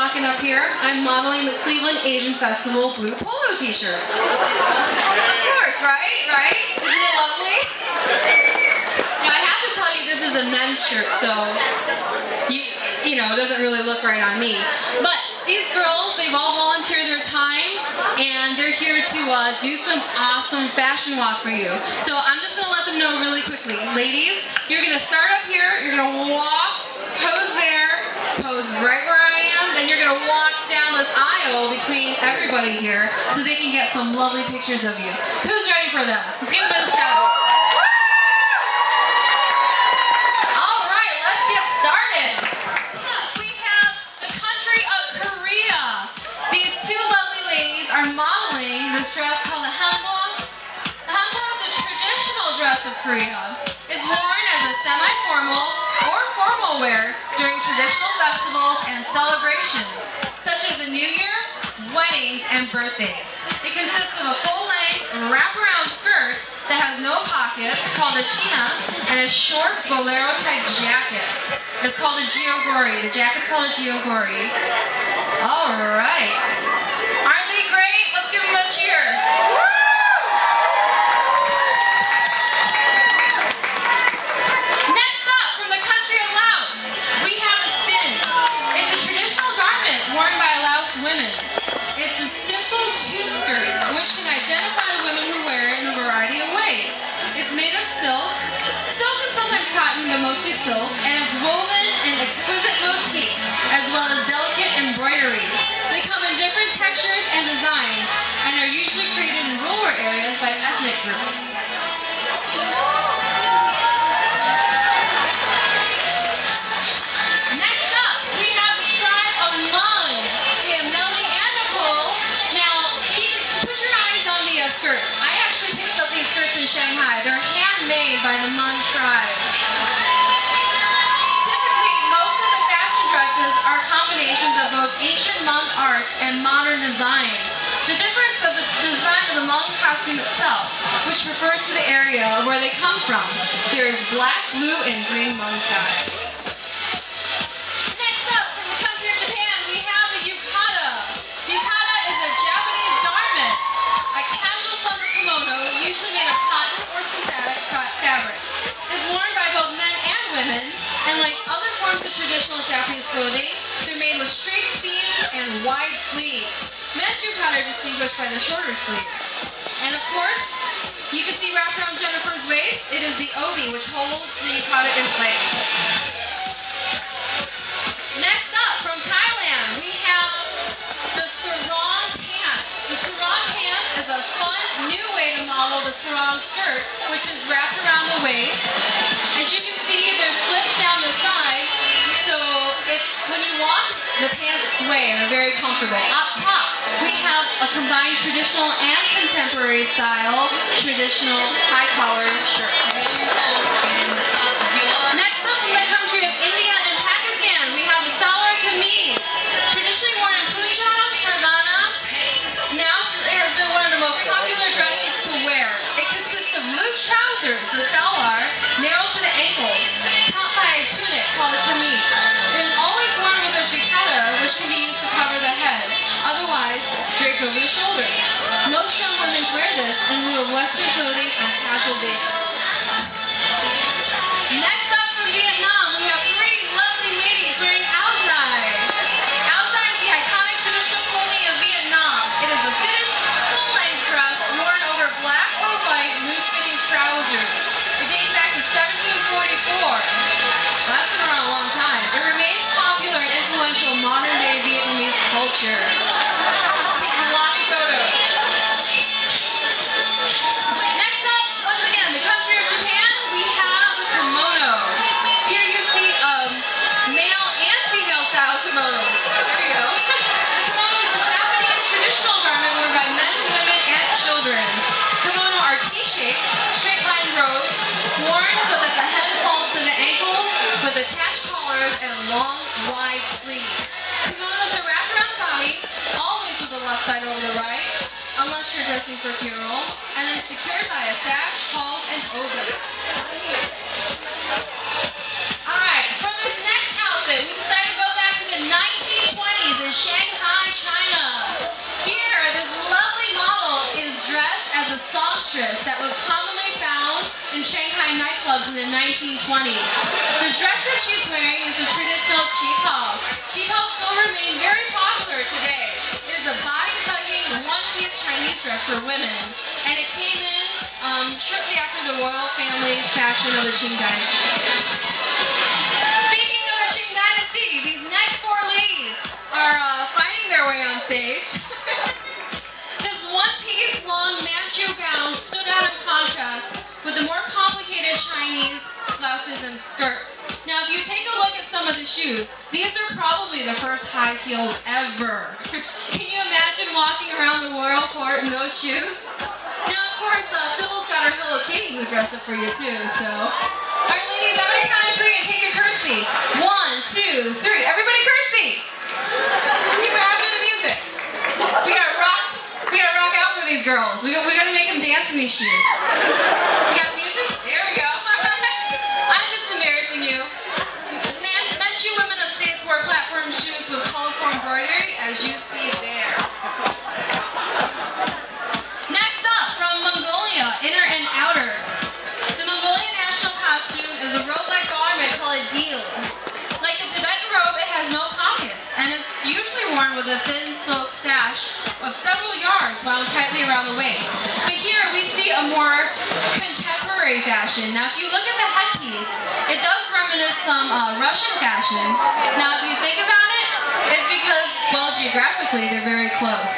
walking up here. I'm modeling the Cleveland Asian Festival blue polo t-shirt. Of course, right? Right? Isn't it lovely? Now I have to tell you this is a men's shirt, so you know, it doesn't really look right on me. But these girls, they've all volunteered their time, and they're here to do some awesome fashion walk for you. So I'm just going to let them know really quickly. Ladies, you're going to start up here, you're going to walk, pose there, pose right where I am, then you're going to walk down this aisle between everybody here so they can get some lovely pictures of you. Who's ready for that? Let's give them a shout. All right, let's get started. We have the country of Korea. These two lovely ladies are modeling this dress called the hanbok. The hanbok is a traditional dress of Korea. It's worn as a semi-formal or formal wear during traditional festivals and celebrations, such as the New Year, weddings, and birthdays. It consists of a full-length, wrap-around skirt that has no pockets, called a china, and a short bolero-type jacket. It's called a jeogori. The jacket's called a jeogori. All right. Aren't they great? Let's give them a cheer. Next up, from the country of Laos, we have the sin. It's a traditional garment worn by Laos women. It's a simple tube skirt, which can identify the women who wear it in a variety of ways. It's made of silk and sometimes cotton, but mostly silk, and it's woven in exquisite motifs, as well as delicate embroidery. They come in different textures and designs, and are usually created in rural areas by ethnic groups. Next up, we have the tribe of Hmong. We have Melanie and Nicole. Now, put your eyes on the skirts. I actually picked up these skirts in Shanghai. They're handmade by the Hmong tribe. Typically, most of the fashion dresses are combinations of both ancient Hmong arts and modern designs. The difference of the design of the Hmong costume itself, which refers to the area where they come from. There is black, blue, and green Hmong dye. Next up, from the country of Japan, we have the yukata. Yukata is a Japanese garment, a casual summer kimono, usually made of cotton or synthetic fabric. It's worn by both men and women, and like other forms of traditional Japanese clothing, they're made with straight seams and wide sleeves. Men's yukata are distinguished by the shorter sleeves. And of course, you can see wrapped around Jennifer's waist, it is the obi, which holds the yukata in place. Next up, from Thailand, we have the sarong pants. The sarong pant is a fun, new way to model the sarong skirt, which is wrapped around the waist. As you can see, there's slips down the side, so when you walk, the pants sway and are very comfortable. Up top, we have a combined traditional and contemporary style, traditional high-collar shirt. Next up, from the country of India and Pakistan, we have the salwar kameez. Traditionally worn in Punjab, Haryana, now it has been one of the most popular dresses to wear. It consists of loose trousers, the salwar, narrow to the ankles, topped by a tunic called a kameez. It is always worn with a yukata, which can be used to cover the head, otherwise draped over the shoulders. Most young women wear this in lieu of Western clothing on casual basis. Next up, from Vietnam, we have three lovely ladies wearing áo dài. Áo dài is the iconic traditional clothing of Vietnam. It is a fitted, full-length dress worn over black or white loose-fitting trousers. It dates back to 1744. That's been around a long time. It remains popular and influential in modern-day Vietnamese culture. Taking lots of photos. Next up, once again, the country of Japan, we have the kimono. Here you see male and female style kimonos. There you go. The kimono is a Japanese traditional garment worn by men, women, and children. Kimono are T-shaped, straight-line robes, worn so that the head falls to the ankles with attached collars and long, wide sleeves. Kimonos are wrapped around the body, always with the left side over the right, unless you're dressing for a funeral, and then secured by a sash called an obi. Alright, for this next outfit, we decided to go back to the 1920s and the 1920s. The dress that she's wearing is a traditional qipao. Qipao still remain very popular today. It is a body-hugging, one-piece Chinese dress for women, and it came in shortly after the royal family's fashion of the Qing Dynasty. Speaking of the Qing Dynasty, these next four ladies are finding their way on stage. This one-piece long Manchu gown stood out in contrast with the more complicated Chinese blouses and skirts. Now, if you take a look at some of the shoes, these are probably the first high heels ever. Can you imagine walking around the royal court in those shoes? Now, of course, Sybil's got her Hello Kitty who dressed up for you too, so. All right, ladies, I'm gonna count to 3 and take a curtsy. 1, 2, 3. Everybody curtsy! Keep it after the music. We gotta rock out for these girls. We gotta make them dance in these shoes. We got music? There we go. I'm just embarrassing you. Manchu women of states wear platform shoes with colorful embroidery, as you see there. Next up, from Mongolia, inner and outer. The Mongolian national costume is a robe-like garment called a dil. Like the Tibetan robe, it has no pockets, and it's usually worn with a thin silk sash of several yards wound tightly around the waist. But here we see a more contemporary fashion. Now, if you look at the headpiece, it does reminisce some Russian fashions. Now, if you think about it, it's because, well, geographically, they're very close.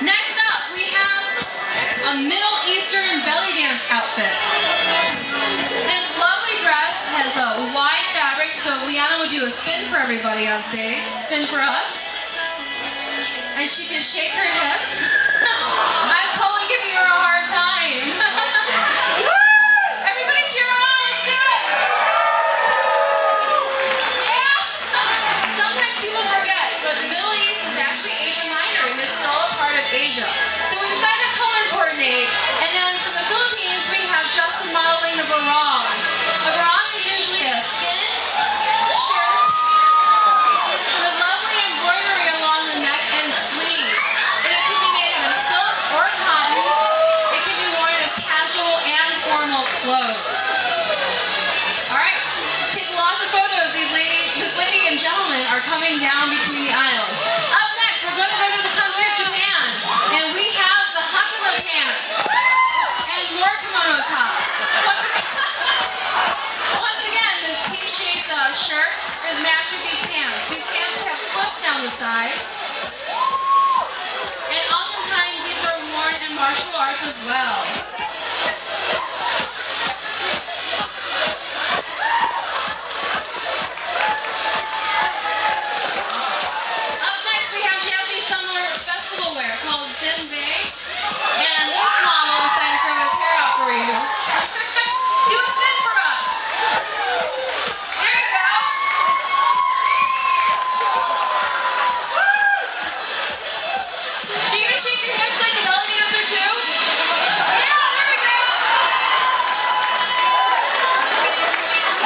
Next up, we have a Middle Eastern belly dance outfit. This lovely dress has a wide fabric, so Liana would do a spin for everybody on stage. Spin for us. And she can shake her hips. I'm totally giving her a hard time. Woo! Everybody cheer her on, let's do it! Yeah! Sometimes people forget, but the Middle East is actually Asia Minor, and it's still a part of Asia. So we decided to color coordinate, and then from the Philippines, we have Justin modeling the barong. A barong is usually a thin shirt with lovely embroidery along the neck and sleeves. And it can be made out of silk or cotton. It can be worn as casual and formal clothes. Alright, take lots of photos. This lady and gentleman are coming down between the aisles. Up next, we're going to go to the country of Japan. And we have the hakama pants. And more kimono tops. Once again, this T-shaped shirt is matched with these pants. These pants have slits down the side. And oftentimes these are worn in martial arts as well. Up next we have Japanese summer festival wear called zenbei. And this model decided to grow his hair out for you. Do a spin for us. There you go. You gonna shake your hips like a belly dancer too? Yeah, there we go.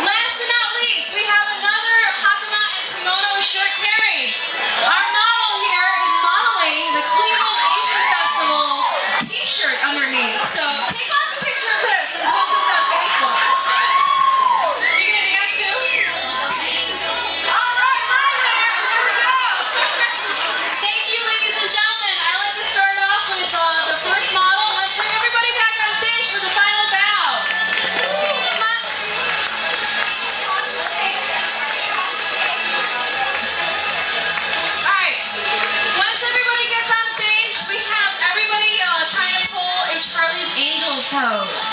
Last but not least, we have another hakama and kimono shirt pairing. Our model here is modeling the Cleveland Asian Festival t-shirt underneath. So take lots of pictures of this and post this on Facebook. You gonna dance too? All right, there we go. Thank you, ladies and gentlemen. I like to start off with the first model. Let's bring everybody back on stage for the final bow. Come on. All right. Once everybody gets on stage, we have everybody trying to pull a Charlie's Angels pose.